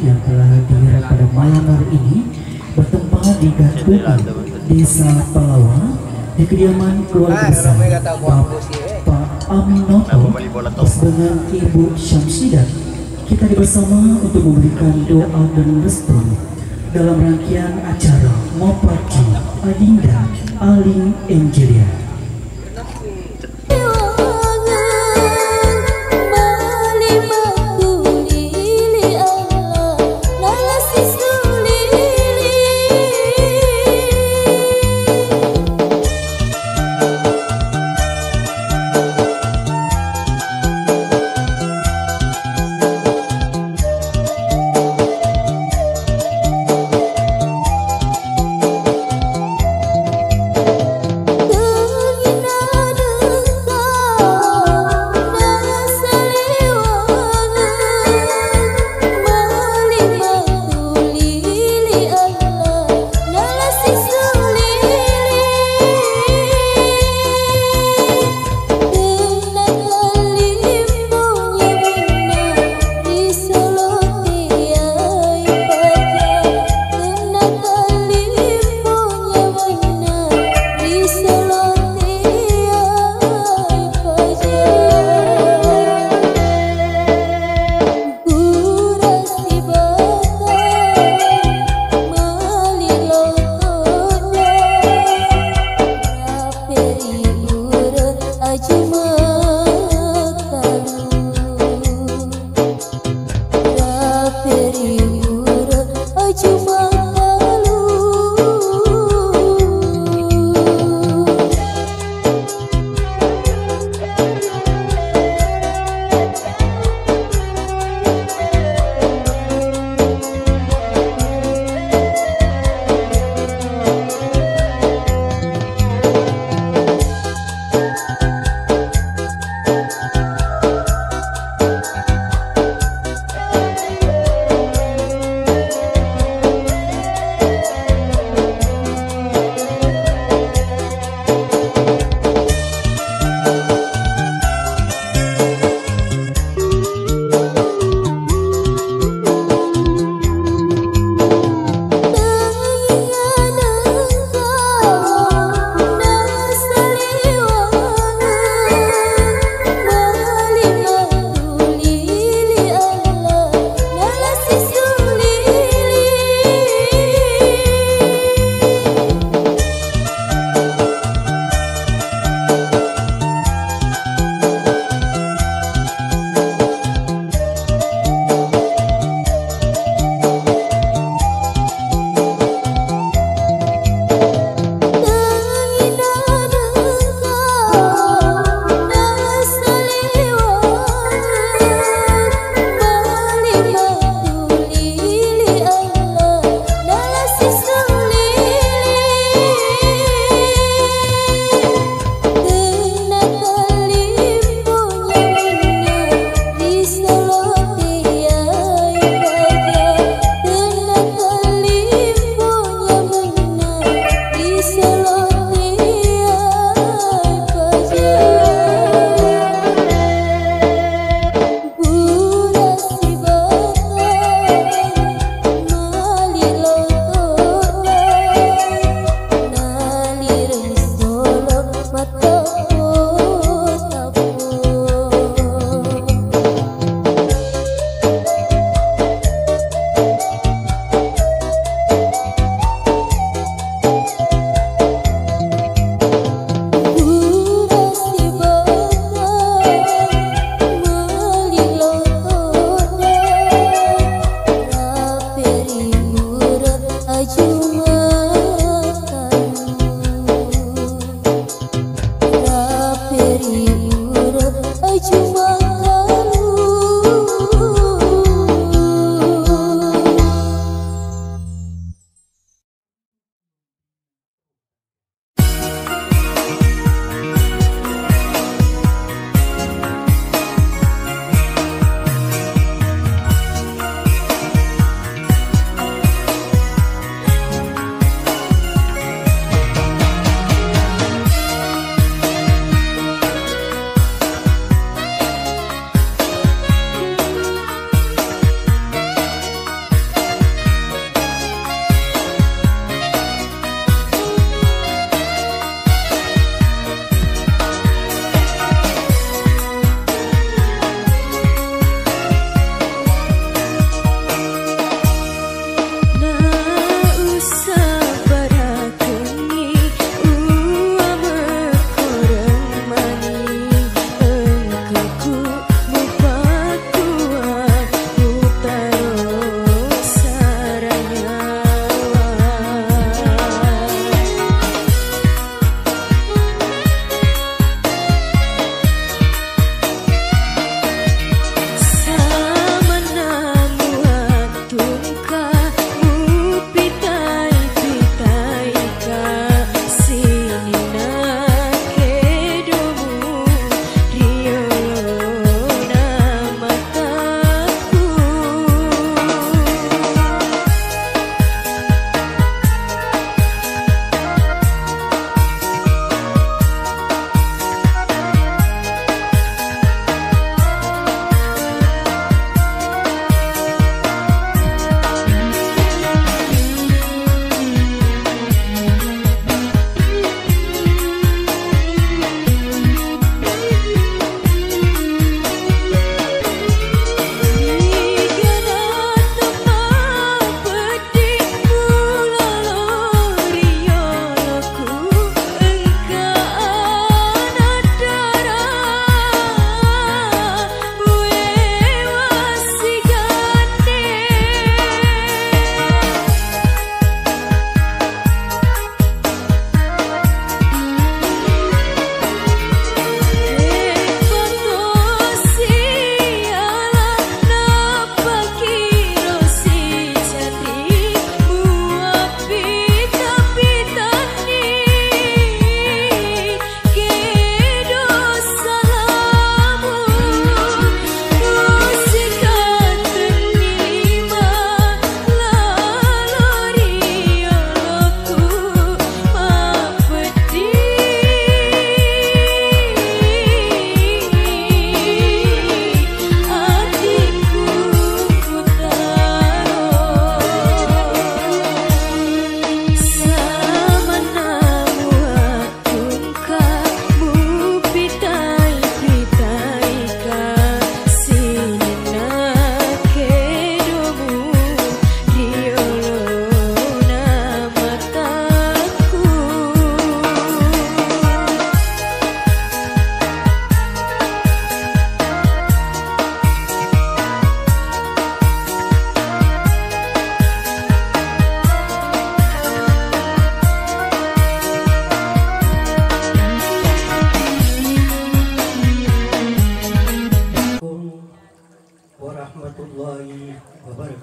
yang telah hadir pada malam hari ini bertempat di Gatuan, Desa Palawa, di kediaman keluarga besar Pak Aminoto dengan Ibu Syamsidah. Kita bersama untuk memberikan doa dan restu dalam rangkaian acara Mopati Adinda Aling Angelia.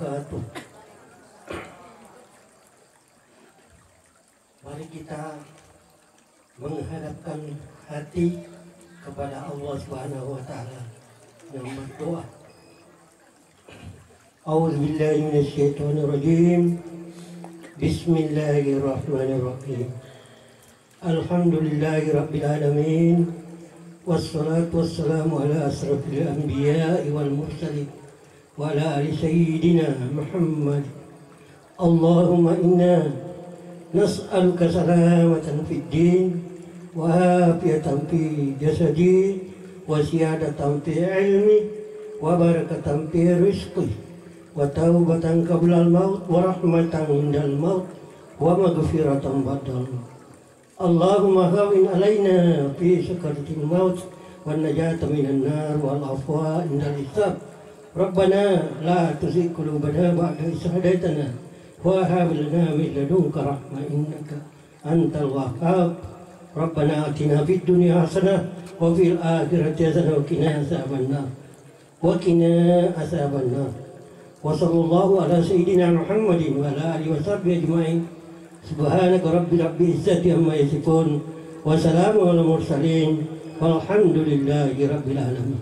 wabarakatuh. Mari kita menghadapkan hati kepada Allah Subhanahu wa taala dan berdoa. A'udzubillahi minasyaitonirrajim. Bismillahirrahmanirrahim. Alhamdulillahirabbil alamin. Wassalatu wassalamu ala asrafil anbiya'i wal mursalin wa ala ali sayyidina Muhammad. Allahumma inna nas'aluka salamatan fid din wa afiyatan fi jasadi wa ziyadatan fi ilmi wa barakatan fi rizqi wa taubatan qabla al-maut wa rahmatan indal maut wa maghfiratan ba'dal maut. Allahumma hawin alaina fi sakaratil maut wa najata minan nar wal afwa indal hisab. Rabbana la tuzigh qulubana ba'da idh hadaytana wa hab lana min ladunka rahmah innaka antal wahhab. Rabbana atina fid dunya hasanah wa fil akhirati hasanah wa qina azabannar. Wa qina azabannar. Wa sallallahu ala sayyidina Muhammadin wa ala alihi wa sahbihi ajma'in. Subhanaka rabbil izzati amma yasifun wa salamun alal mursalin walhamdulillahi rabbil alamin.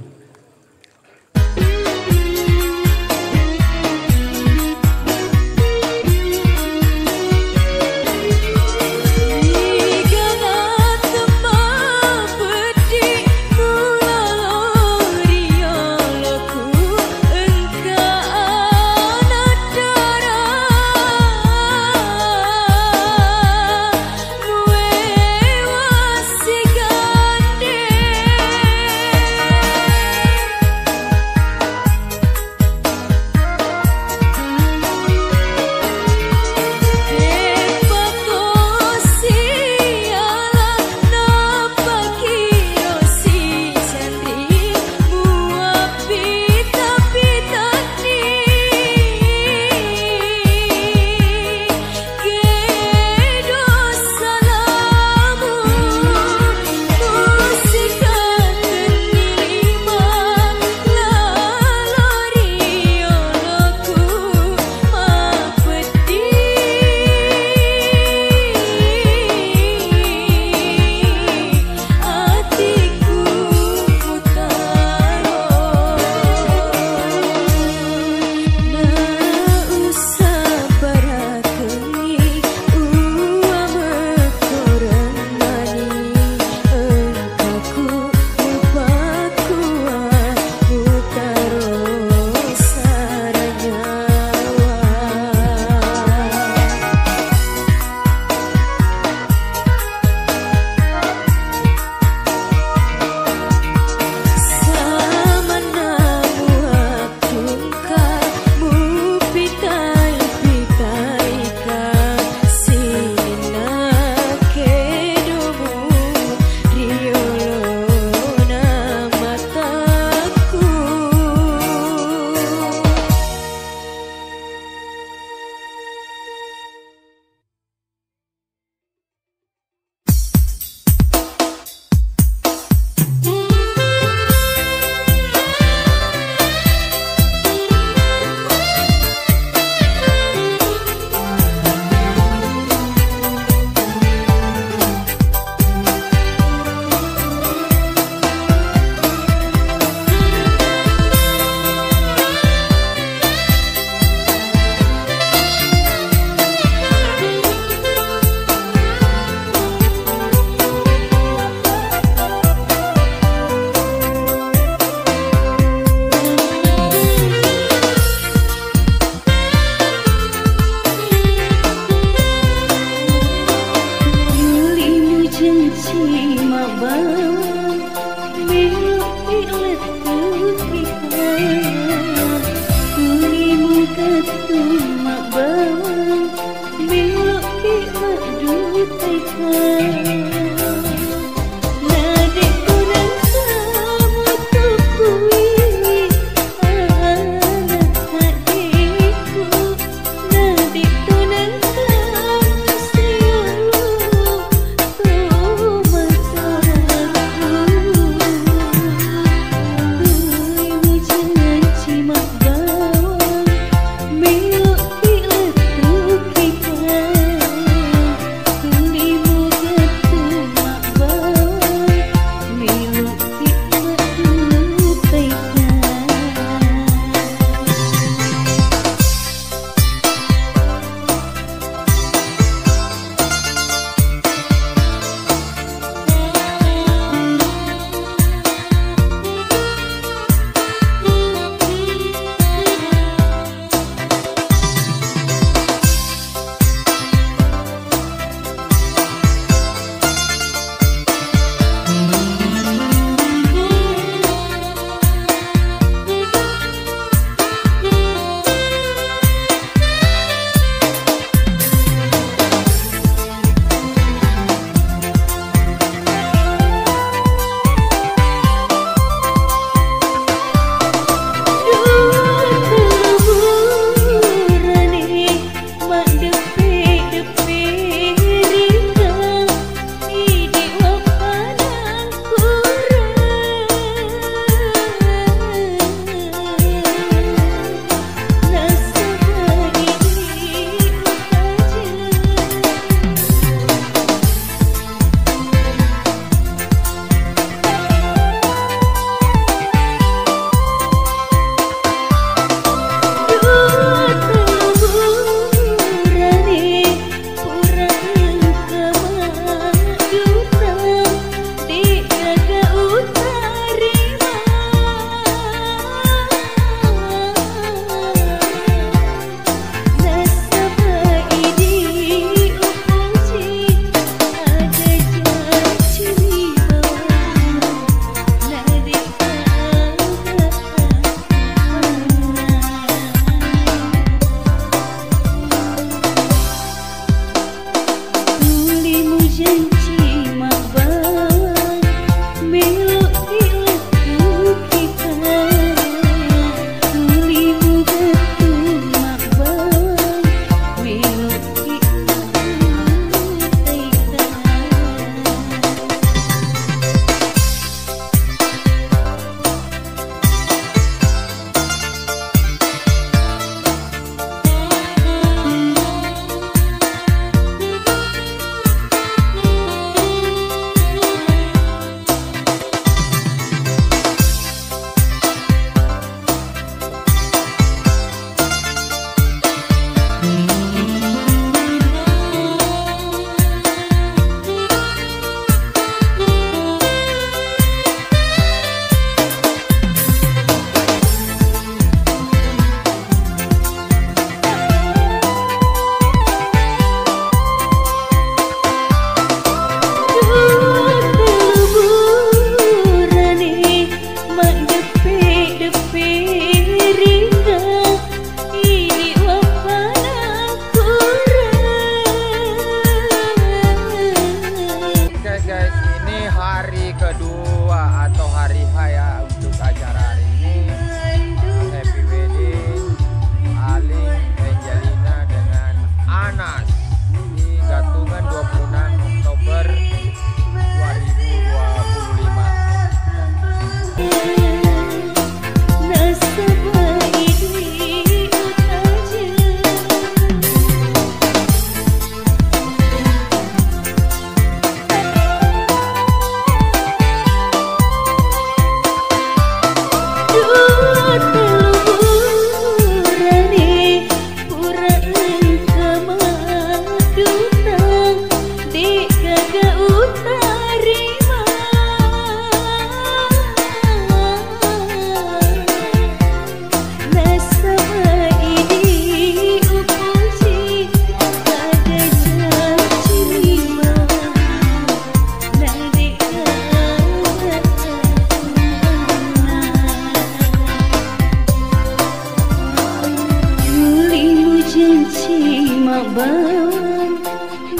mak bawang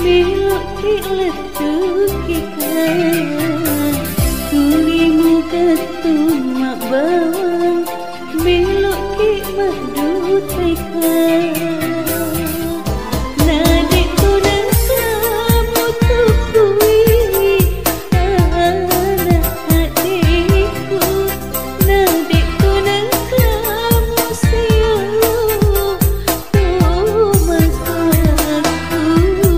belok ki letuk ikan tulimu ketun mak bawang belok ki mak dutekan nadik tunang kamu tukui anak adikku nadik tunang kamu sayang tuh mas aku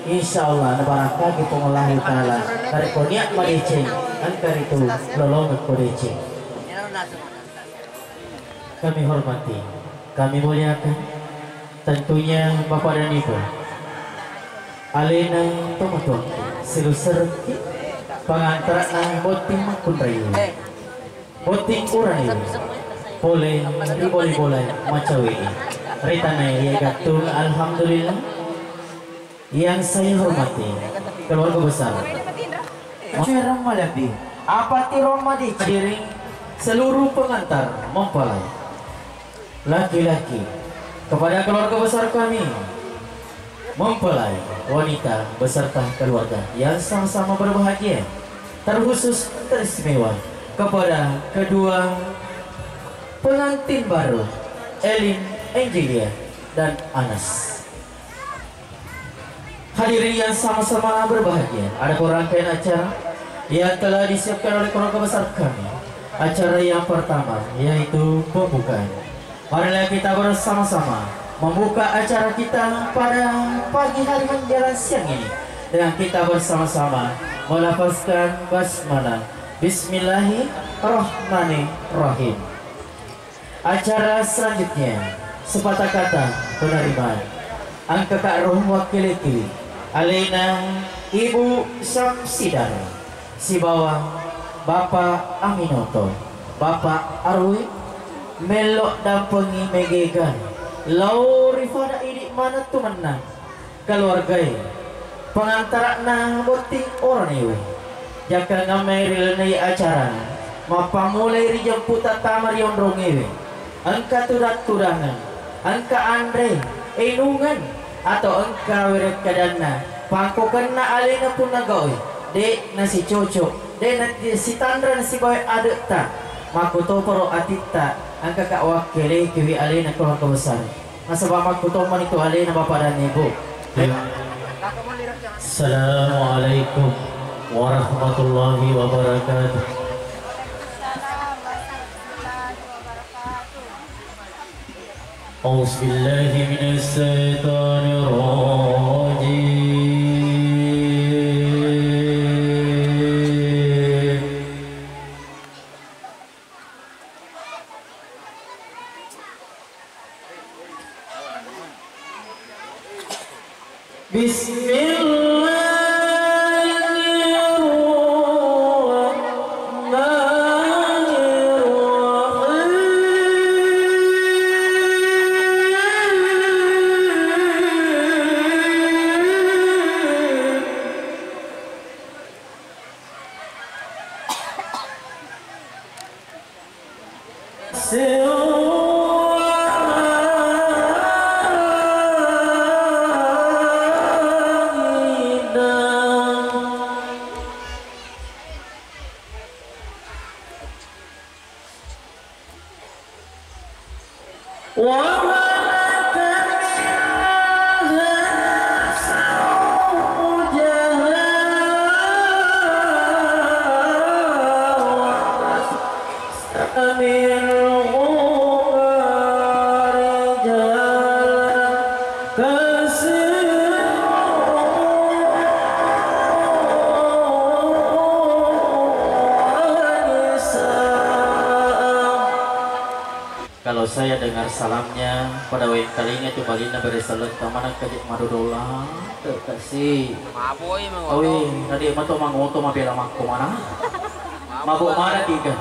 Insyaallah baraka di pengolah taala kari konya madeceng angkar itu lolong kodeceng. Kami hormati, kami muliakan tentunya Bapak dan Ibu alena tomaton silusur pengantar boting makun rayu boting urang boleh boleh macawi ritana ya gatung alhamdulillah. Yang saya hormati keluarga besar Masyarakat Malabi Apati Romadi hadirin seluruh pengantar mempelai laki-laki kepada keluarga besar kami mempelai wanita beserta keluarga yang sama-sama berbahagia, terkhusus teristimewa kepada kedua pengantin baru Elin Angelia dan Anas. Hadirin yang sama-sama berbahagia, ada rangkaian acara yang telah disiapkan oleh keluarga besar kami. Acara yang pertama yaitu pembukaan. Marilah kita bersama-sama membuka acara kita pada pagi hari menjelang siang ini dengan kita bersama-sama melafazkan basmalah Bismillahirrahmanirrahim. Acara selanjutnya sepatah kata penerimaan angka kak roh wakil alena Ibu Syamsidar, si bawah Bapak Aminoto, Bapak Arwi, Melok dampengi megegan, lau rifada idik mana tu menang, keluarga pengantar na boting orang iwe, jaka ngameril nai acara, mapa mulai dijemput tamar yon rongewe, angka tudat-tudangan, angka Andre, enungan, atau engkau weret kadana pangko kena alena pun nagaoi dek nasi cocok dek nasi tandra nasi boy adek tak makuto poro atita angka kak wakili kiwi alena keluarga besar nasabah makuto man itu alena bapak dan ibu. Assalamualaikum warahmatullahi wabarakatuh. أعوذ بالله من الشيطان الرجيم بسم الله Kalau saya dengar salamnya pada waktu kalinya itu balina beresalan kamana kajik madodola kasih Maboy awi tadi mato mangoto mabela makko mana mabuk mana tiga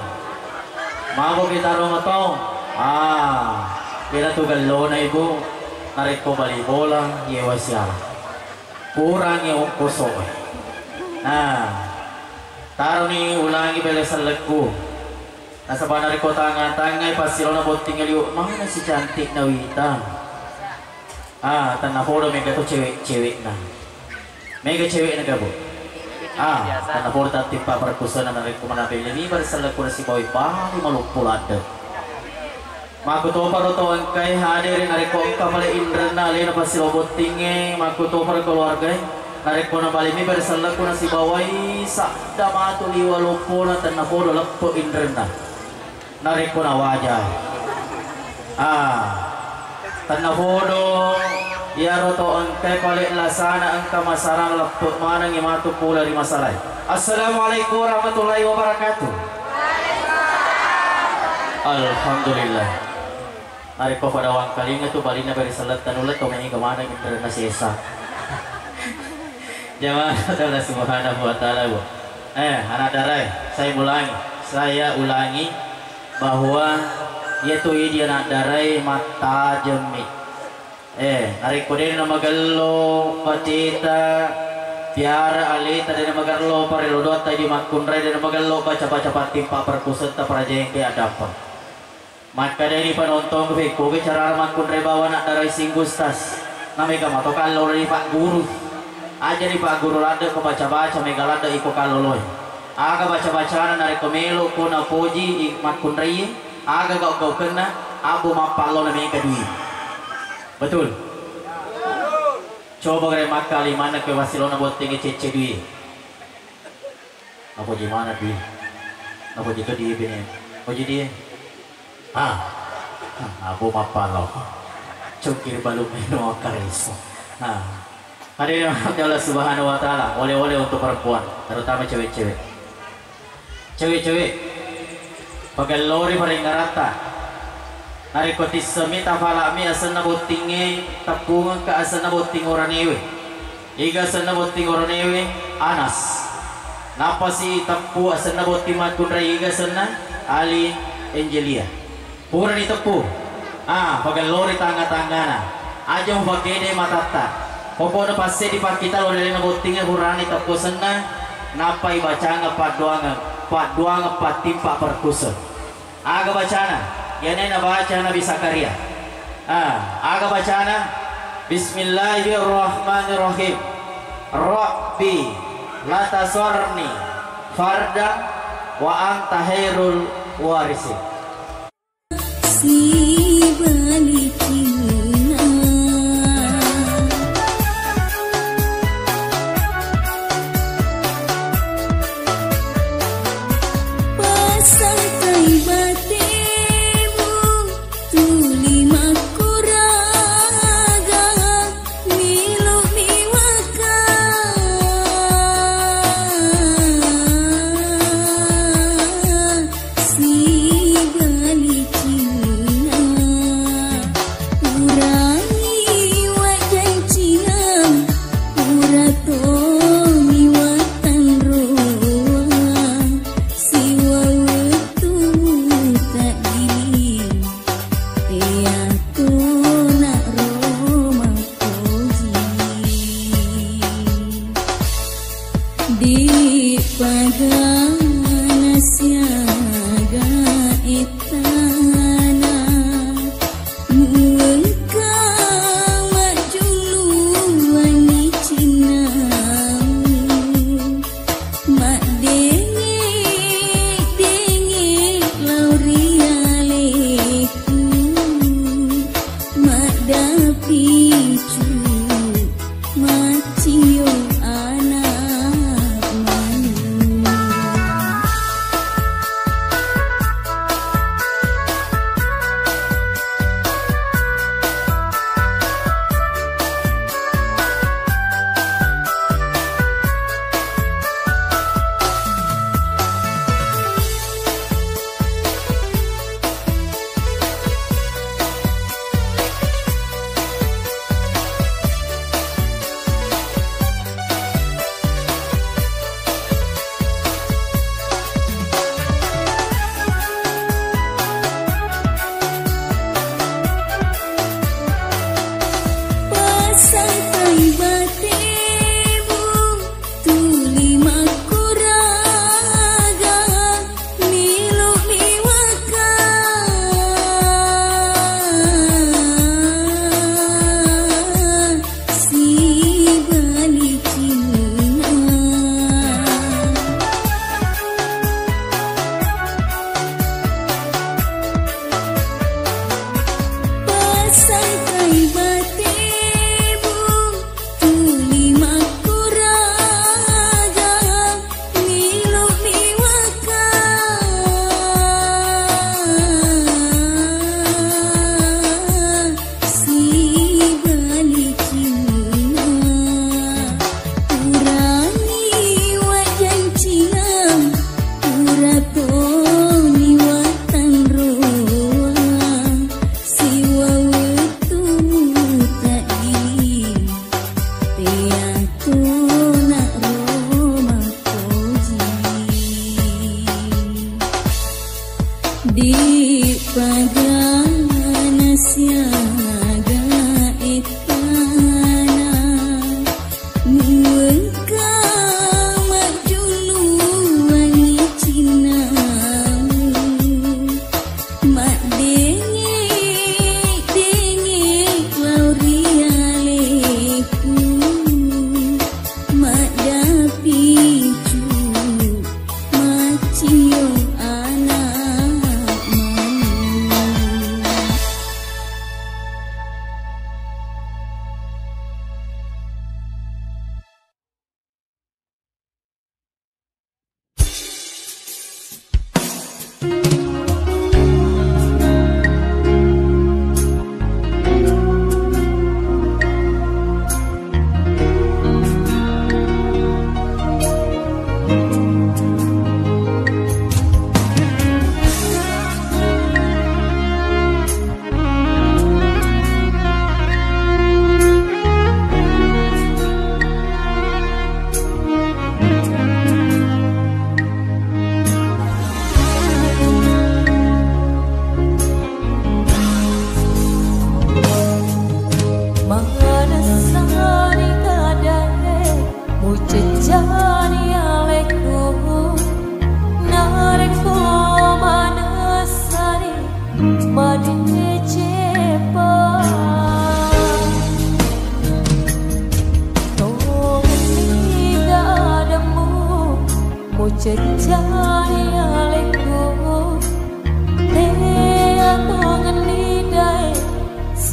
mabuk kita romato bila tu galo na ibu narik ko bali bola yewa siya kurang yung kuso taruh ni ulangi bela salagku. Nasa panari ko tanga-tangay pasilo na boting aliyo mana si cantik na wita tanaporo mega to cewek-cewek na mega cewek na gabo tanaporo tati paparkusan na narin kumanapil ni barisalag ko na si Boy pari malupulada makuto paro to ang kay hadirin narin ko ang kamala indra na alin na pasilo boting makuto paro keluarga narin ko na bali mi barisalag ko na si Baway sa damatu liwalupo na tanaporo lapo indra na narik ko na wajah tanahodo yaro to ang kay palit lasana ang kamasarang lapot manang imatu pula di masalay. Assalamualaikum warahmatullahi wabarakatuh. Alhamdulillah narik ko pada wang kalinga tu balina beri salat tanulat to may gamana ng na sesa jamaah Allah subhanahu wa ta'ala anak daray saya ulangi bahwa yaitu dia nak darai mata jemi narik ko din na magallo patita piara ali tadi na magallo parilodot tayo di makunray din na magallo baca-baca patimpa perkusat ta praja yang kaya dampa maka dari panontong ko bicara makunray bawa nak darai singgustas na may kamato kallo ni Pak Guru aja ni Pak Guru lada ko baca-baca may galada iko kaloloy aga baca-bacaan narik komelo ko na poji makunray aga gau kena abu mapalo na may kadui betul coba kare makali mana ke wasilona buat tinggi cece dui apa di mana dui apa di dia bini poji dia abu mapalo cukir balu meno kariso hadirin Allah subhanahu wa ta'ala oleh-oleh untuk perempuan terutama cewek-cewek pagalori paling ngarata narikotis semita falami asana botinge tapungan ka asana boting oranewe iga asana boting oranewe Anas napa si tapu asana boting makunra iga asana Ali Angelia pura ni tapu pagalori tanga-tangana aja mabagede matata popo na pasti di pakita lo dari nabotingnya hurani tapu sana napa ibaca paduang patimpa perkusut aga bacana yana baca Nabi Zakaria aga bacana Bismillahirrahmanirrahim Rabbi la tasorni farda wa anta khairul warisin si balikina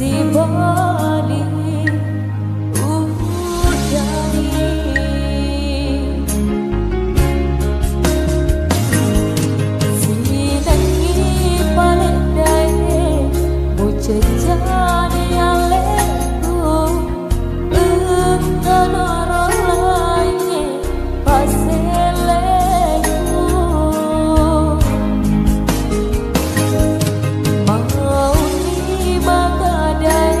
si bali udari sinangi paledai mucejane aleku entanaralaine paseleku mau ni bagadai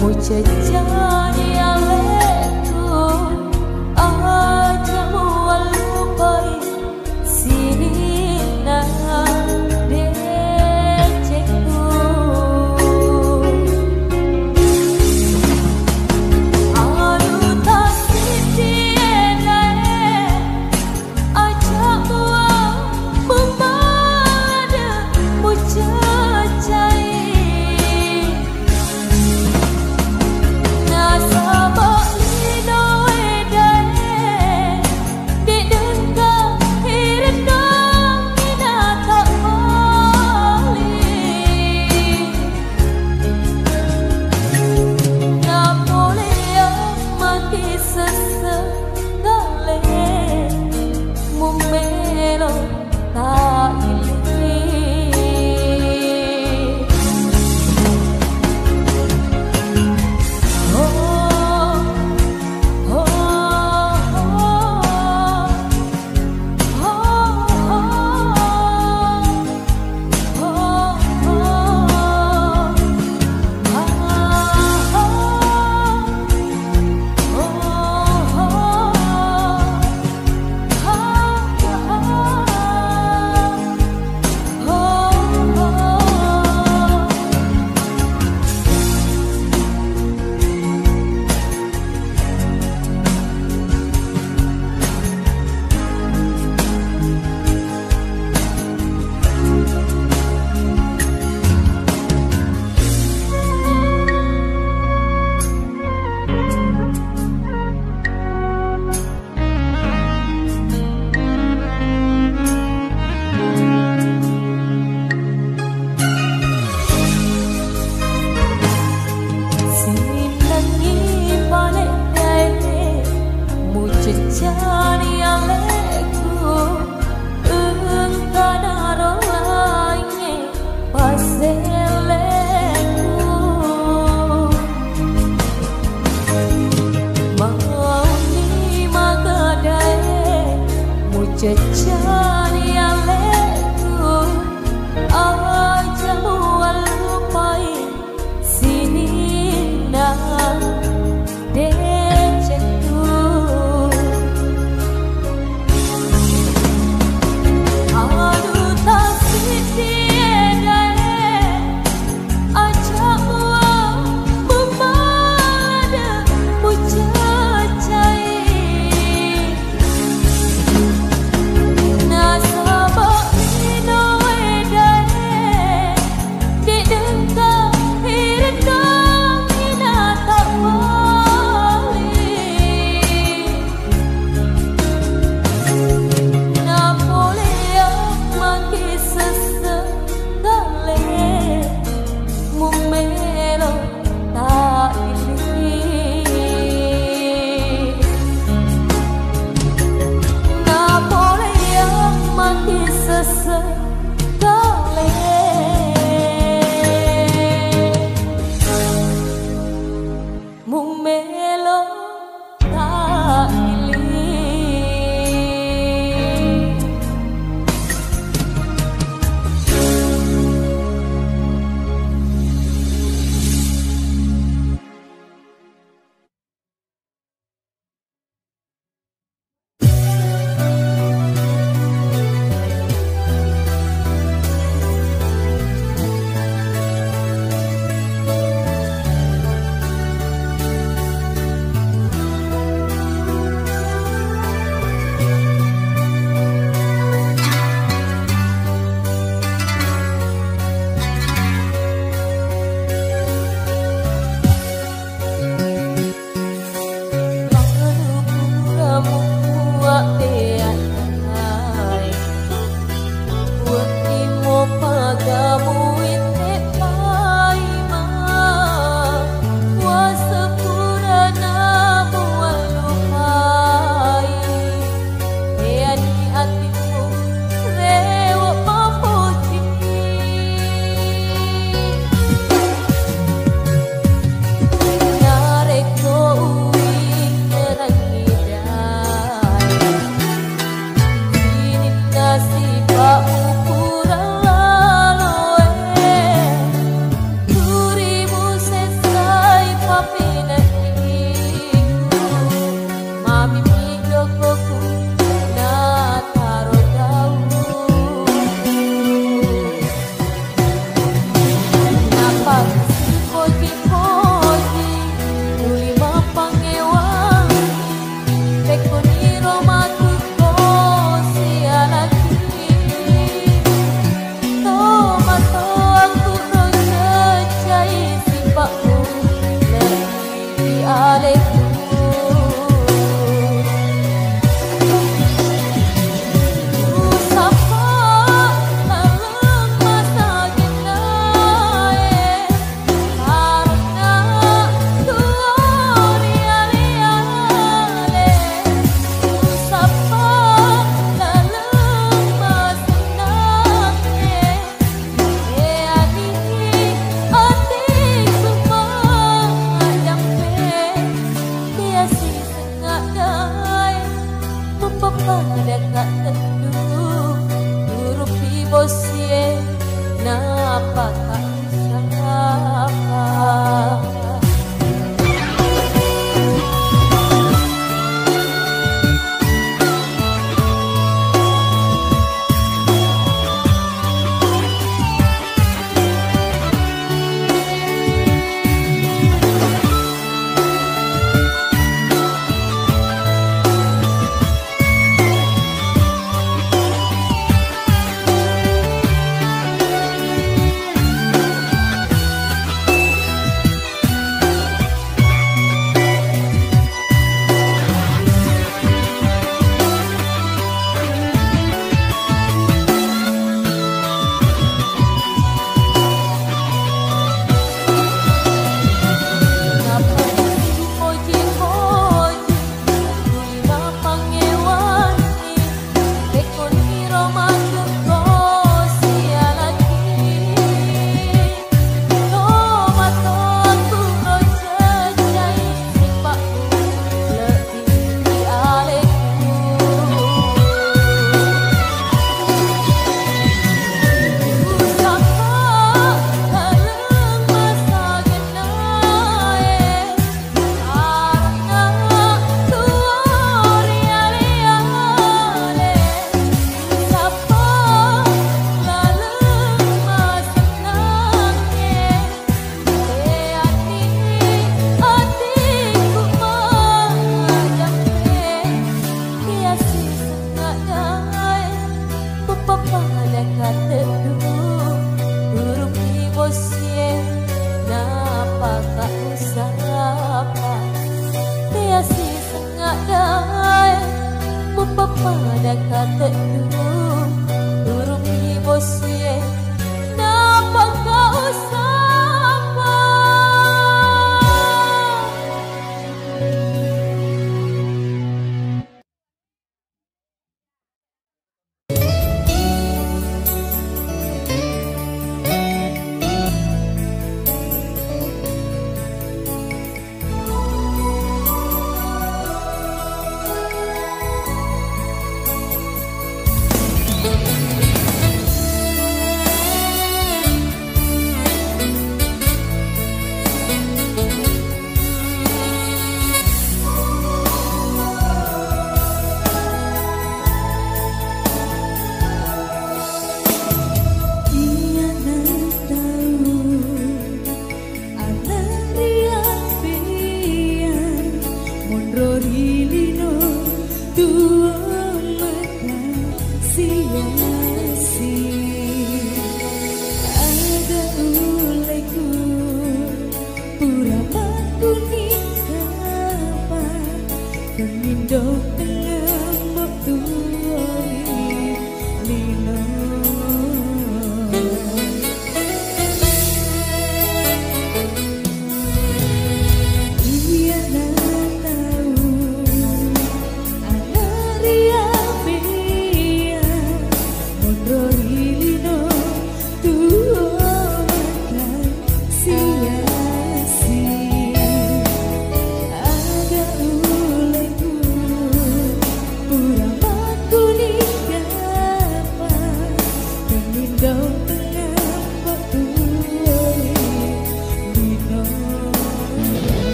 mucejane aleku aja mualupai sini na deceku alu tasiti enae aja buang memada mucejai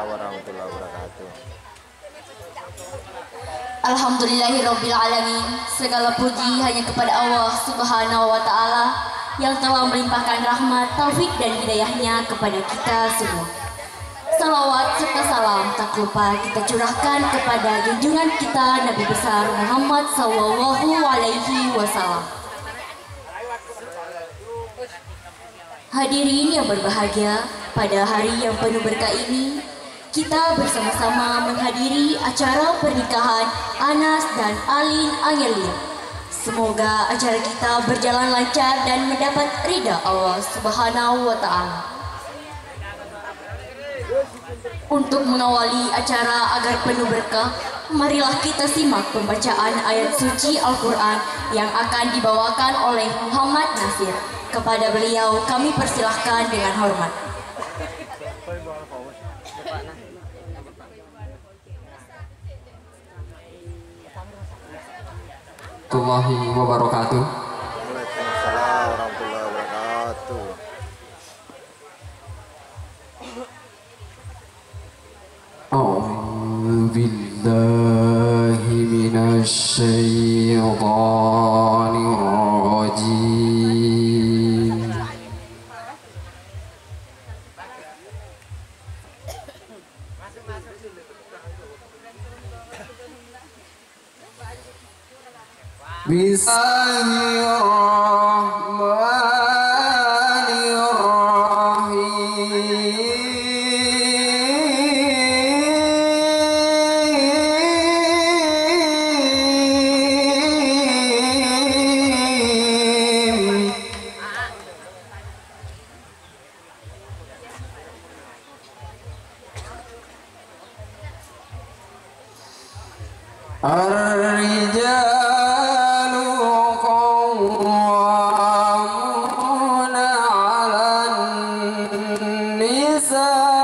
warahmatullahi wabarakatuh. Alhamdulillahirrabbilalamin. Segala puji hanya kepada Allah Subhanahu wa ta'ala yang telah melimpahkan rahmat, taufik dan hidayahnya kepada kita semua. Salawat serta salam tak lupa kita curahkan kepada junjungan kita Nabi besar Muhammad sallallahu alaihi wasallam. Hadirin yang berbahagia, pada hari yang penuh berkah ini kita bersama-sama menghadiri acara pernikahan Anas dan Alin Angelia. Semoga acara kita berjalan lancar dan mendapat ridha Allah Subhanahu wa ta'ala. Untuk mengawali acara agar penuh berkah, marilah kita simak pembacaan ayat suci Al-Quran yang akan dibawakan oleh Muhammad Nasir. Kepada beliau kami persilahkan dengan hormat. Warahmatullahi wabarakatuh. Waalaikumsalam warahmatullahi wabarakatuh. A'udzu billahi minasy syaithanir rajim. Bismillahirrahmanirrahim. Ar-rijalu qawwamuna 'alan nisaa.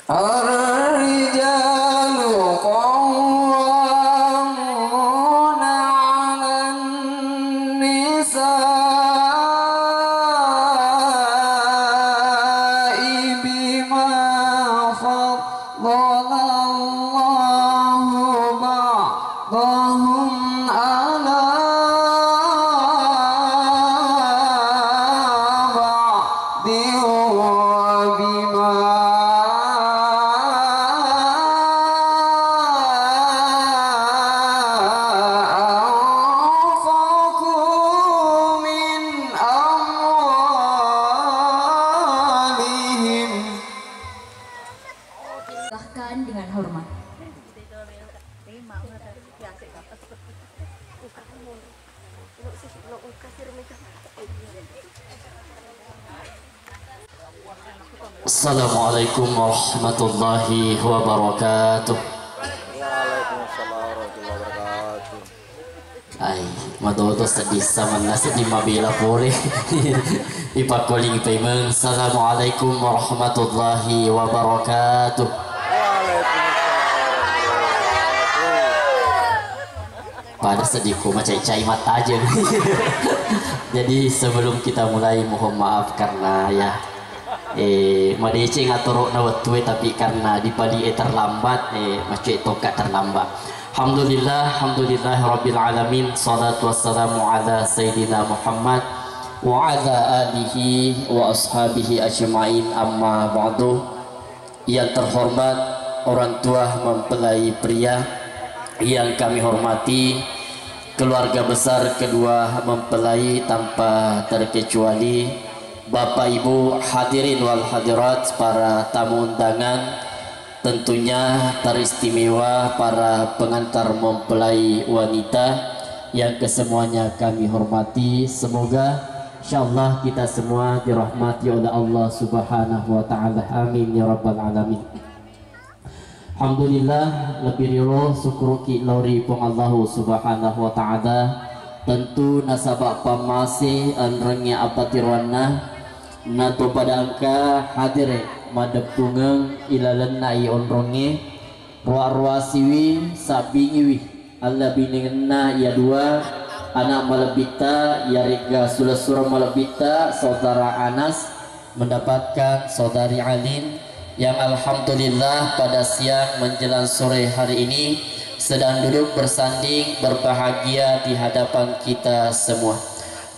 Ar-rijalu qawwamuna 'alan nisaa'i bima faddala Allahu ba'dahum 'ala ba'din wa bima Silahkan dengan hormat. Assalamualaikum warahmatullahi wabarakatuh. Waalaikumsalam warahmatullahi wabarakatuh. Ay, madodo sedih sama nasi di mabila pore. Ipakoling payment. Assalamualaikum warahmatullahi wabarakatuh. Pada sedihku macai-cai mata aja. Jadi sebelum kita mulai mohon maaf karena ya madece ngaturuk na watwe tapi karena dipali terlambat macam tongkat terlambat. Alhamdulillah rabbil alamin, salatu wassalamu ala sayyidina Muhammad wa ala alihi wa ashabihi ajma'in, amma ba'du. Yang terhormat orang tua mempelai pria yang kami hormati, keluarga besar kedua mempelai tanpa terkecuali, Bapak Ibu hadirin wal hadirat, para tamu undangan, tentunya teristimewa para pengantar mempelai wanita yang kesemuanya kami hormati. Semoga insyaallah kita semua dirahmati oleh Allah Subhanahu wa taala. Amin ya rabbal alamin. Alhamdulillah lebih rilo syukur ki lauri pun Allah Subhanahu wa taala tentu nasabak pamasi anrengnya apa tirwana nato pada angka hadir madepungeng ilalenna i onronge ruwa siwi sabingiwi alla binengenna ya dua anak malebita ya rega sulasura malebita saudara Anas mendapatkan saudari Alin yang alhamdulillah pada siang menjelang sore hari ini sedang duduk bersanding berbahagia di hadapan kita semua.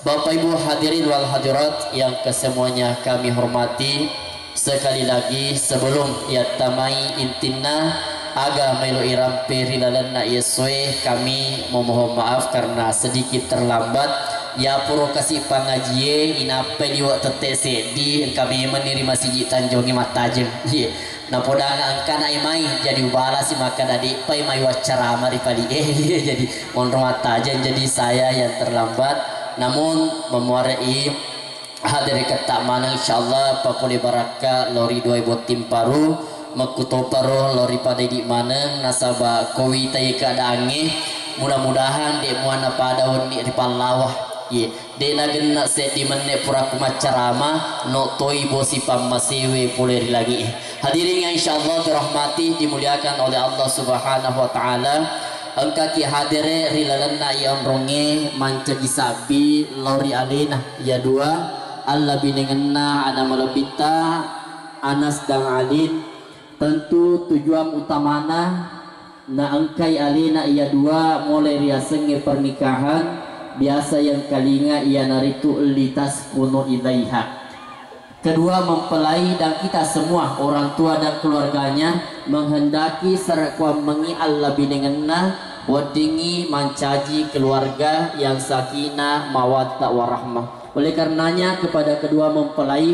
Bapak Ibu hadirin wal hadirat yang kesemuanya kami hormati, sekali lagi sebelum ya tamai intina aga melo irampe rilalanna yeswe kami memohon maaf karena sedikit terlambat. Ya puro kasih pangajie inape liwa tetese di kami menerima siji tanjongi matajeng na podang angkana imai jadi ubala si maka dadi pai mai wacara mari pali jadi mohon matajeng jadi saya yang terlambat namun memuarai hadir ketak mana insyaallah papuli baraka lori dua botim paru mekuto paru lori pada di mana nasaba kowi tayi keadaannya mudah-mudahan di muana pada woni di palawah ye dena genna se di menne pura kumacarama no toi bosi pamasiwe puleri lagi hadirin yang insyaallah dirahmati dimuliakan oleh Allah Subhanahu wa taala angka ki hadire rilalanna yang ronge mancagi sabi lori alena ya dua Allah binengenna ada malebita Anas dan Alin tentu tujuan utamana na angkai alena ya dua mulai riasenge pernikahan biasa yang kalinga ia naritu litas kuno ilaiha. Kedua mempelai dan kita semua orang tua dan keluarganya menghendaki serakwa mengi Allah binengenna wadingi mancaji keluarga yang sakinah mawaddah warahmah. Oleh karenanya kepada kedua mempelai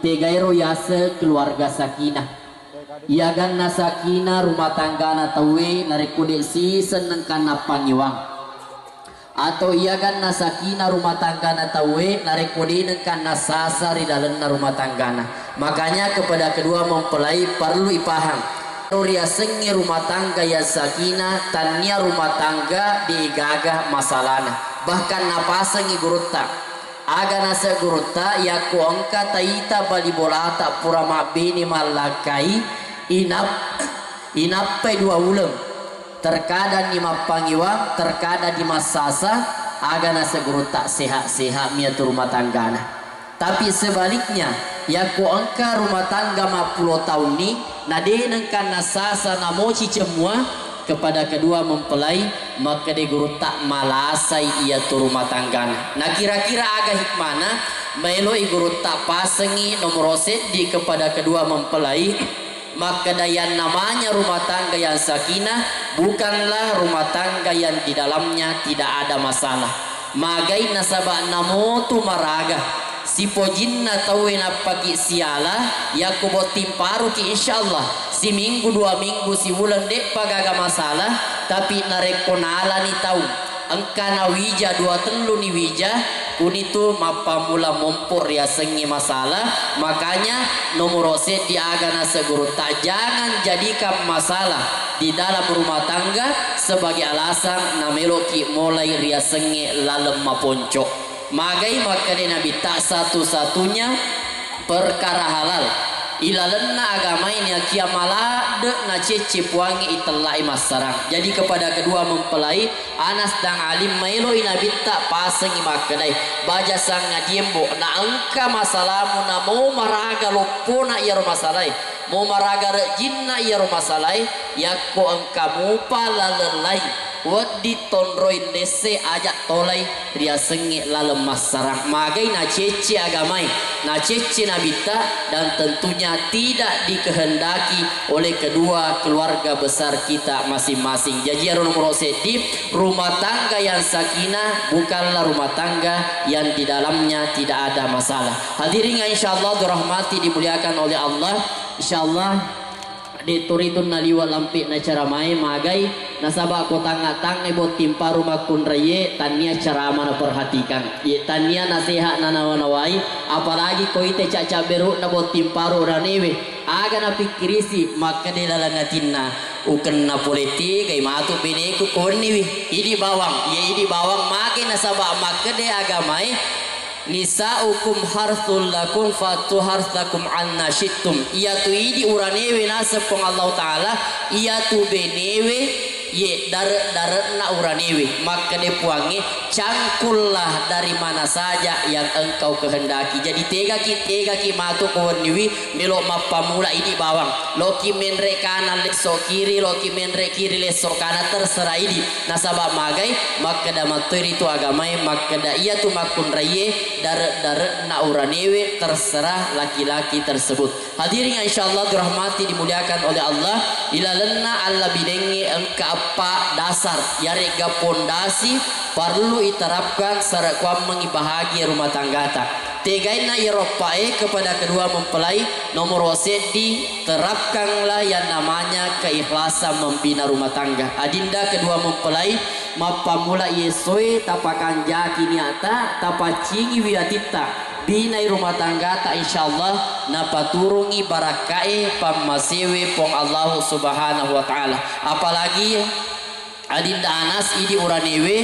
tegairo yase keluarga sakinah. Ia ganna sakinah rumah tanggana tawe narikudesi seneng kana pangiwang. Atau ia kan nasakina rumah tanggana tawe narekodin kan nasasa di dalam rumah tanggana. Makanya kepada kedua mempelai perlu ipaham Nuria sengi rumah tangga yang sakina tania rumah tangga diigagah masalahna bahkan napasengi gurutta aga nasa gurutta ya kuangka taita bali bolata pura mabini malakai inappe dua ulam terkadang di mapangiwang terkadang di masasa aga nasa guru tak sehat-sehat mia tu rumah tanggana tapi sebaliknya ya ku angka rumah tangga 50 tahun ni nadenengkan nasasa namoci cemua kepada kedua mempelai maka de guru tak malasai ia tu rumah tanggana nah kira-kira aga hikmana meloi guru tak pasengi nomor di kepada kedua mempelai maka dayan namanya rumah tangga yang sakinah bukanlah rumah tangga yang di dalamnya tidak ada masalah magai nasabak namotu maraga si pojinna tawena pagi siala ya kuboti paru ki insyaallah si minggu 2 minggu si bulan dek pagaga masalah tapi narekonala ni tahu angkana wija 2 telu ni wija unitu mapa mula mompor ya sengi masalah makanya nomor set di agana seguru tak jangan jadikan masalah di dalam rumah tangga sebagai alasan nameloki mulai ria sengi lalem maponco magai makanya nabi tak satu-satunya perkara halal ilalenna agama ini kiamala de na cece puangi itelai masarang jadi kepada kedua mempelai Anas dan Alim mailo inabi tak pasengi makedai baja sang ngadiembo na angka masalamu na mau maraga lopona iya masalai mau maraga jinna iya masalai yakko angka mupa lalelai wadi tonroin dese ajak tolai ria sengi lalem masarang magai na cece agamai na cece nabita dan tentunya tidak dikehendaki oleh kedua keluarga besar kita masing-masing jadi nomor sedip rumah tangga yang sakinah bukanlah rumah tangga yang di dalamnya tidak ada masalah hadirin insyaallah dirahmati dimuliakan oleh Allah insyaallah dituritun naliwa lampi na cara mai magai nasaba ko tang nebot timpa rumah kun reye tania cara mana perhatikan ye tania nasihat nanawanawai apalagi ko ite caca beru na bot timparu ranewe aga na pikirisi maka de lalangatinna ukenna politik kay matu bineku koni wi idi bawang ya idi bawang makin nasabak makade agamai nisaukum harthul lakum fatu harthakum anna syittum iya tu idi uranewe nasepong Allah taala iya tu benewe ye darat na uranewe maka de puangi cangkullah dari mana saja yang engkau kehendaki jadi tega ki matu koniwi melok mapamula ini bawang loki menre kanan lesok kiri loki menre kiri lesok kanan terserah ini nasabah magai maka da materi itu agamai maka da iya tu makun raye darat na uranewe terserah laki-laki tersebut. Hadirin insyaallah dirahmati dimuliakan oleh Allah ilalenna Allah bidengi engka apa dasar yarega pondasi perlu diterapkan secara mengibahagia rumah tangga ta tegaina Eropae kepada kedua mempelai nomor wasedi terapkanlah yang namanya keikhlasan membina rumah tangga adinda kedua mempelai mapamula yesoi tapakan jaki niata tapacingi wiatita binai rumah tangga tak insyaallah napaturungi barakai pamasewe pong Allah subhanahu wa ta'ala apalagi adinda Anas idi uranewe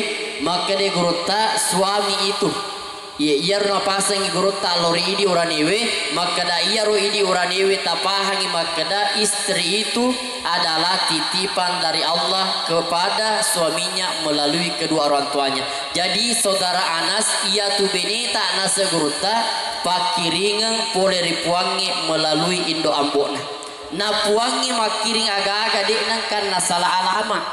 maka de gurutta suami itu ya iya napasangi gurutta lori idi uranewe maka da iya ro idi uranewe tapahangi maka da istri itu adalah titipan dari Allah kepada suaminya melalui kedua orang tuanya. Jadi saudara Anas ia tu benita nase gurutta pakiringan pole ripuangi melalui indo ambona. Na puangi makiring aga-aga dek nang karena salah alamat.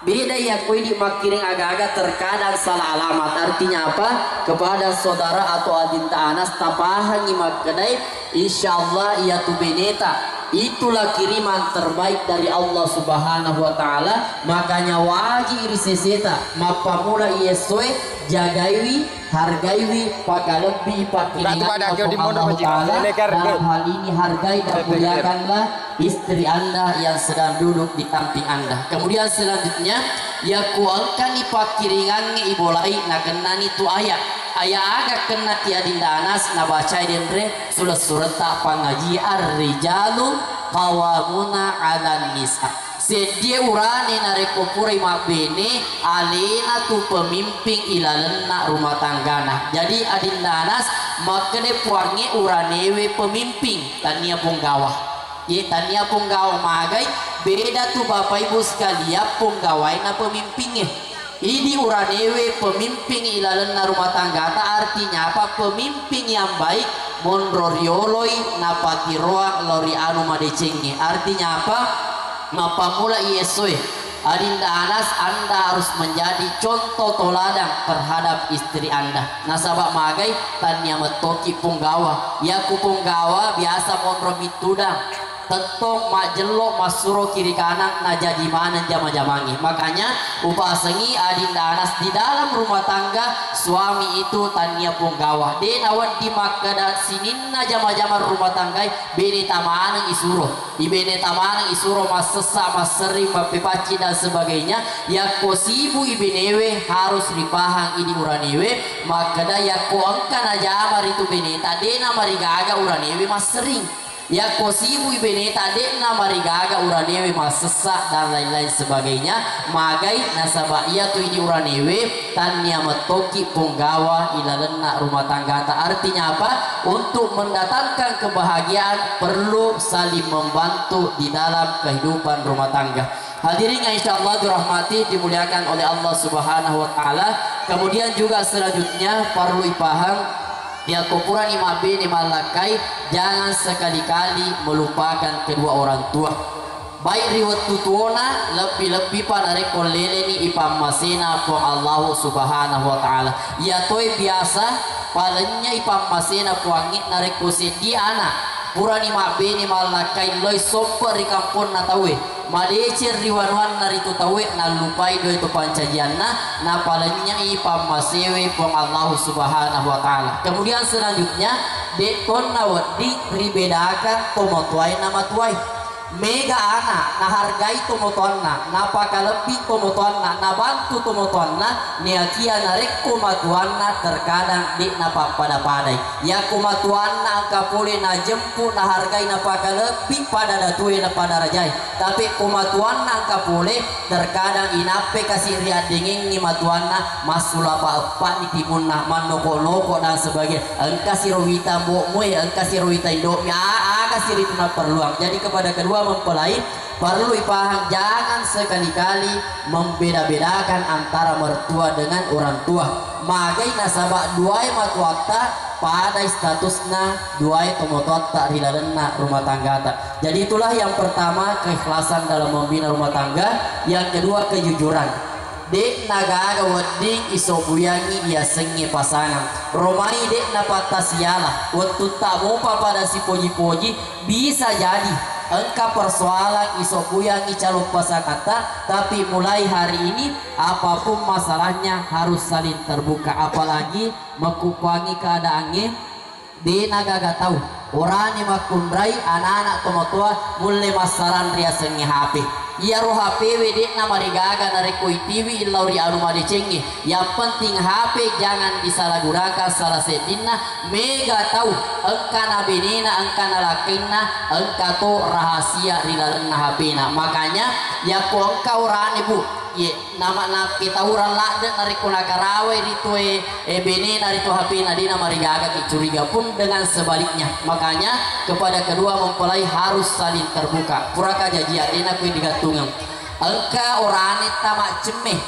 Beda ya koi di makiring aga-aga terkadang salah alamat. Artinya apa? Kepada saudara atau adinta Anas tapahangi makadai insyaallah ia tu benita itulah kiriman terbaik dari Allah subhanahu wa ta'ala makanya wajib iri seseta mapamula iesoi jagaiwi hargaiwi pakalebih pakiringan Allah ta'ala dalam hal ini hargai dan muliakanlah istri anda yang sedang duduk di samping anda. Kemudian selanjutnya ya kualkan ipakiringannya ibolai nagenani tu ayat agak kena tiadinda Anas na baca dendre surat tak pangaji ar-rijalu qawamuna 'alan nisa sedia urane narekopura mak bene alena tu pemimpin ilalena rumah tanggana jadi adinda Anas makne puange uranewe pemimpin tania punggawah ye tania punggawah magai beda tu bapak ibu sekalian punggawai na pemimpinnya ini uranewe pemimpin ilalena rumah tangga artinya apa pemimpin yang baik monrorioloi napatiroa lori anu madecengi artinya apa mapamula iesoi adinda Anas anda harus menjadi contoh toladan terhadap istri anda nasabak magai tanya metoki punggawa ya ku punggawa biasa monro mitudang tentok majelok masuro kiri kanan na jadi mana jama-jamangi makanya upasengi adinda Anas di dalam rumah tangga suami itu tania punggawa de nawan di makada sininna jama-jama rumah tangga bene tamanang isuro ibene tamanang isuro mas sesak mas sering mapepaci dan sebagainya ya kosibu ibenewe harus dipahang ini uranewe makada ya ko angkan aja amar itu bene tade na marigaga uranewe mas sering ya kosibu ibene tade na marigaga uranewe mas sesak dan lain-lain sebagainya magai nasabah ia tu ini uranewe tanya metoki punggawa ilalena rumah tangga artinya apa untuk mendatangkan kebahagiaan perlu saling membantu di dalam kehidupan rumah tangga. Hadirin yang insyaallah dirahmati dimuliakan oleh Allah subhanahu wa ta'ala. Kemudian juga selanjutnya perlu dipaham ya kupuran imabe ni malakai jangan sekali-kali melupakan kedua orang tua baik riwat tutuona lebih-lebih pada rekolele ni ipam masena po Allah subhanahu wa ta'ala ya toy biasa palanya ipam masena po angit na rekose di anak puran imabe ni malakai loy sopper di kampung na tawe malecir riwan-wan naritu tawe na lupai do itu pancajianna na palanya ipam masewe pong Allah subhanahu wa ta'ala. Kemudian selanjutnya dekon na wadi ribedaka tomotuai nama tuai mega anak nah hargai tumutuanna na pakalebih tumutuanna na bantu tumutuanna niakia narek kumatuanna terkadang di napa pada-padai ya kumatuanna angka pulih na jempu na hargai na pakalebih pada datue na pada rajai tapi kumatuanna angka pulih terkadang inape kasih riat dingin ni matuanna masula apa ni timunna manoko-noko dan sebagainya angka sirowita mokmoy angka sirowita indomia kasih itu perluang. Jadi kepada kedua mempelai perlu dipaham jangan sekali-kali membeda-bedakan antara mertua dengan orang tua. Magai nasabak dua matuakta pada statusnya dua tomototta rilalenna rumah tangga. Jadi itulah yang pertama keikhlasan dalam membina rumah tangga, yang kedua kejujuran. Dek nagaga wedding iso buyangi dia sengi pasangan romai dek napata siala waktu tak mupa pada si poji-poji bisa jadi engkau persoalan iso buyangi calon pasangan tapi mulai hari ini apapun masalahnya harus saling terbuka apalagi mekupangi keadaannya di nagaga tahu orang yang makundrai anak-anak tomotua mulai masaran ria sengi HP ya roh HP wedek nama rigaga narekoi TV ilauri anu madicengi yang penting HP jangan disalahgunakan salah sedina mega tahu engka nabinina engka nalakina engka to rahasia rilalena HP na makanya ya ko engkau rani bu ye nama na kita urang lakde nariku nakarawe ritue bene naritu HP nadina marigaga kicuriga pun dengan sebaliknya makanya kepada kedua mempelai harus saling terbuka puraka jajia dina kuin digatungan engka orane tamak cemeh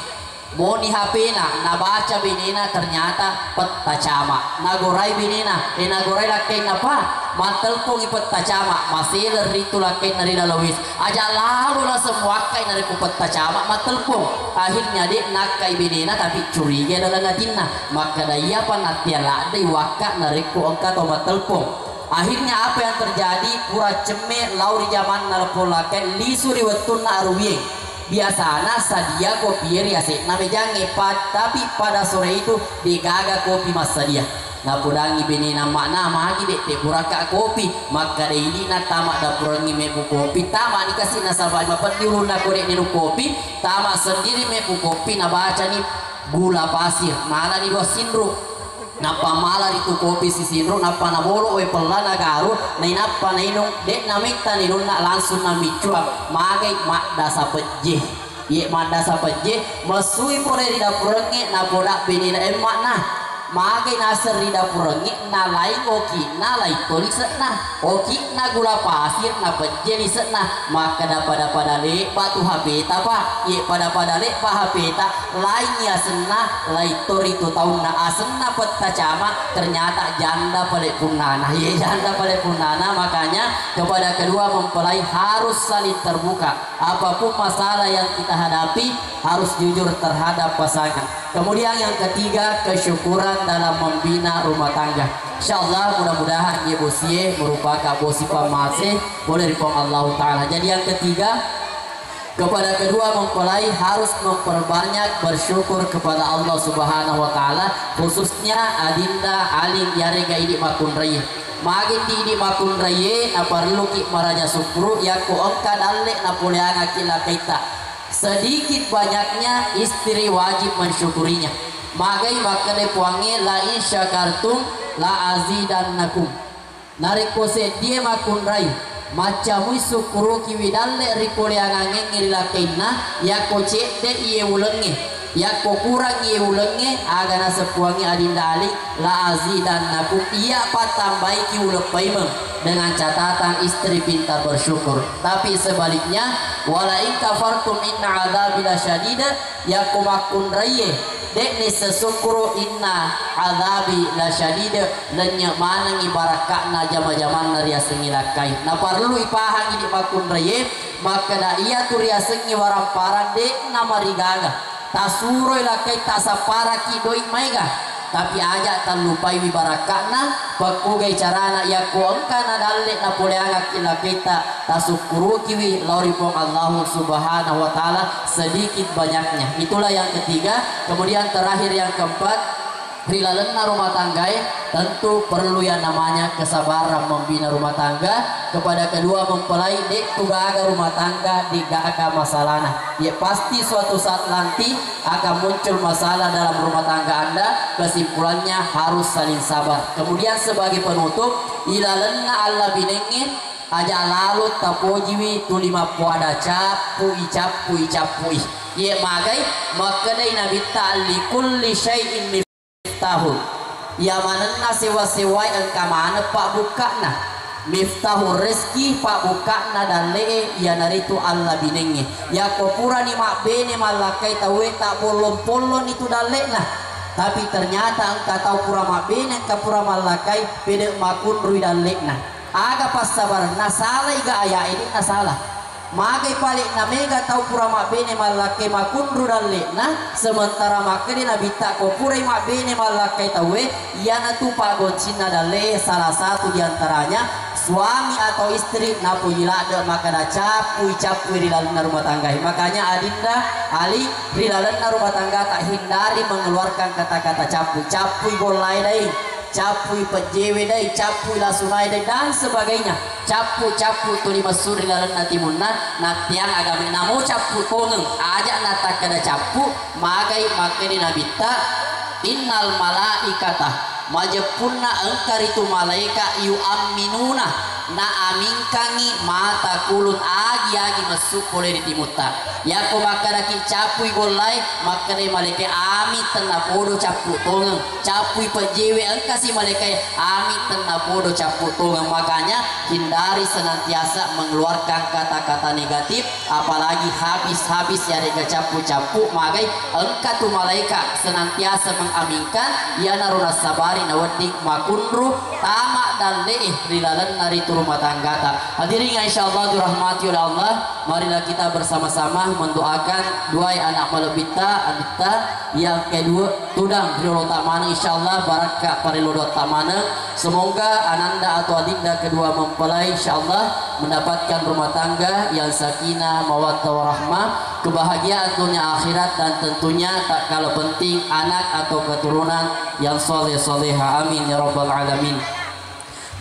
boni HP na baca binina ternyata peta cama nagorai binina nagorai lakai napa mantel pun peta cama masih leritu lakai nari dalawis aja lalu lah semua kai nari ku peta cama mantel pun akhirnya dia nakai binina tapi curiga dalam ngatina maka daya panatiala dai waka nari ku angka atau mantel pun akhirnya apa yang terjadi pura ceme lauri zaman nalpolaken lisuri wetuna arwiyeng biasanya sadia kopi riase namanya ngepat tapi pada sore itu digaga kopi mas sadia napudangi bini nama lagi dek buraka kopi maka deh ini natama dapurangi mebu kopi tama dikasih nasabah bapak diurun nak korek minum kopi tama sendiri mebu kopi nabaca nih gula pasir mana nih bos sindro napa malah itu kopi si sindro napa nabolo we pelana garu nain apa nainung dek namita ninun nak langsung namicuap magai mak dasa pejeh ye mak dasa pejeh masui pore di dapurangi napodak benina emak nah magai naser di dapurangi na lain oki na lain tuliset nah oki na gula pasir na pejeh liset nah maka pada le batu habeta pak ye pada le pak habeta lainnya senah lain itu tahun na asenna peta cama ternyata janda pada punana ye janda pada punana makanya kepada kedua mempelai harus saling terbuka apapun masalah yang kita hadapi harus jujur terhadap pasangan. Kemudian yang ketiga kesyukuran dalam membina rumah tangga. Insyaallah mudah-mudahan ibu sie merupakan bosi pamase boleh dipong Allah Taala. Jadi yang ketiga kepada kedua mempelai harus memperbanyak bersyukur kepada Allah Subhanahu Wa Taala khususnya adinda alim yarega ini makun raya. Magin di makun raya na perlu ki maraja syukru ya ko angka dalle na puleanga kila kita. Sedikit banyaknya istri wajib mensyukurinya. Magai makane puange la in syakartum la azidannakum. Nariko se dia makun rai. Macamu syukuru ki widalle rikoleangange ngilakaina ya ko cek de iye ulenge. Ya ko kurang iye ulenge agana sepuange adinda ali la azidannakum iya patambai ki ulepaimeng. Dengan catatan istri pintar bersyukur tapi sebaliknya wala in kafartum inna adzabi lasyadida yakumakun raye dek ni sesukuru inna adzabi lasyadida lenya mana ngibarakana jama-jaman ria sengilakai na perlu ipahang ini makun raye maka da iya tu ria sengi waramparang dek nama rigaga tasuroi lakai tasapara kidoi maiga tapi aja tak lupai wibarakana pakugai carana ya kuangka na dalle na puleanga kila kita tasukuru kiwi lauripong Allah Subhanahu Wa Taala sedikit banyaknya itulah yang ketiga. Kemudian terakhir yang keempat rilalena rumah tangga tentu perlu yang namanya kesabaran membina rumah tangga. Kepada kedua mempelai dek tugaga rumah tangga di gaga masalah ya pasti suatu saat nanti akan muncul masalah dalam rumah tangga Anda. Kesimpulannya harus saling sabar. Kemudian sebagai penutup ilalena Allah binengin aja lalu tapojiwi tulima puada capui ya magai makadai nabi ta'li kulli syai'in miftahul ya manenna sewa-sewai engka mana pak bukana miftahul rezeki pak bukana dan lee ya naritu Allah binengi ya kopura ni mak bene malakai tawe tak polon-polon itu dalekna. Tapi ternyata engka tahu pura mak bene engka pura malakai bede makun rui dalekna aga pas sabar nasalah iga ayah ini nasalah magai palik na mega tahu pura mak bene malakai makun rudalek na sementara makai nabi tak ko pura mak bene malakai tahu ia na tu pagoncin dale salah satu diantaranya suami atau istri na pujilada maka na capui di dalam rumah tangga. Makanya adinda ali di dalam rumah tangga tak hindari mengeluarkan kata-kata capui golai dai capui pejewe dai capui lasunai dai dan sebagainya. Capu tuli masuri dalam nanti munna natiang agama namo capu tongeng aja nata kada capu magai di nabi ta innal malaikata majepunna engkaritu malaika yu aminuna na amingkangi mata kulun agi masuk boleh ditimuta ya ko makadaki capui golai makadai malaikai ami tenna podo capu tongeng capui pejewe engkasi malaikai ami tenna podo capu tongeng. Makanya hindari senantiasa mengeluarkan kata-kata negatif apalagi habis ya rega capu magai engka tu malaika senantiasa mengaminkan ya naruna sabari nawedik makunru tamak dan leih rilalan naritu rumah tangga ta. Hadirin insyaallah dirahmati oleh Allah, marilah kita bersama-sama mendoakan dua anak malebita adita yang kedua tudang rilolo tamana insyaallah barakah parilodo tamana. Semoga ananda atau adinda kedua mempelai insyaallah mendapatkan rumah tangga yang sakinah mawaddah warahmah, kebahagiaan dunia akhirat dan tentunya tak kalah penting anak atau keturunan yang soleh-soleha. Amin ya rabbal alamin.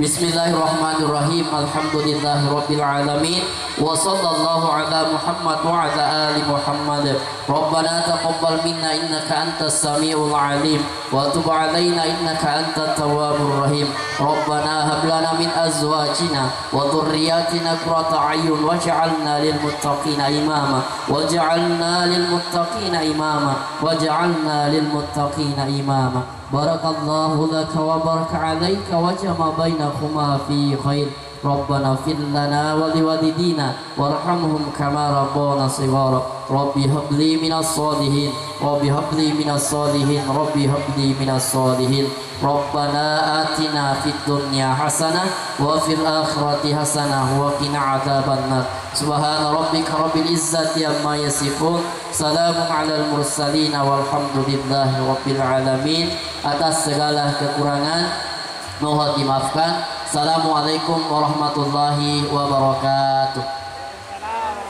Bismillahirrahmanirrahim. Alhamdulillahirabbil alamin. Wa sallallahu ala Muhammad wa ala ali Muhammad. Rabbana taqabbal minna innaka antas samiul alim wa tub alaina innaka antat tawwabur rahim. Rabbana hab lana min azwajina wa dhurriyyatina qurrata a'yun waj'alna lil muttaqina imama waj'alna lil muttaqina imama waj'alna lil muttaqina imama. Barakallahu laka wa baraka alaika wa jama bainakuma fi khair. Rabbana fir lana wa liwalidina warhamhum kama rabbana shighara. Rabbi habli minas salihin Rabbi habli minas salihin Rabbi habli minas salihin. Rabbana atina fid dunya hasanah wa fil akhirati hasanah wa qina adzabannar. Subhana rabbika rabbil izzati amma yasifun. Salamun alal mursalin walhamdulillahi rabbil alamin. Atas segala kekurangan mohon dimaafkan. Assalamualaikum warahmatullahi wabarakatuh.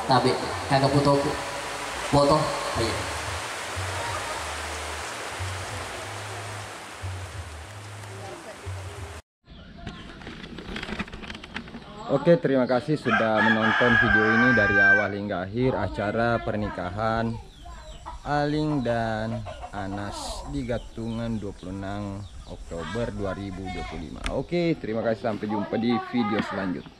Tabe kagak foto. Ayo. Oke, terima kasih sudah menonton video ini dari awal hingga akhir acara pernikahan Aling dan Anas di Gatungan 26 Oktober 2025. Oke, terima kasih, sampai jumpa di video selanjutnya.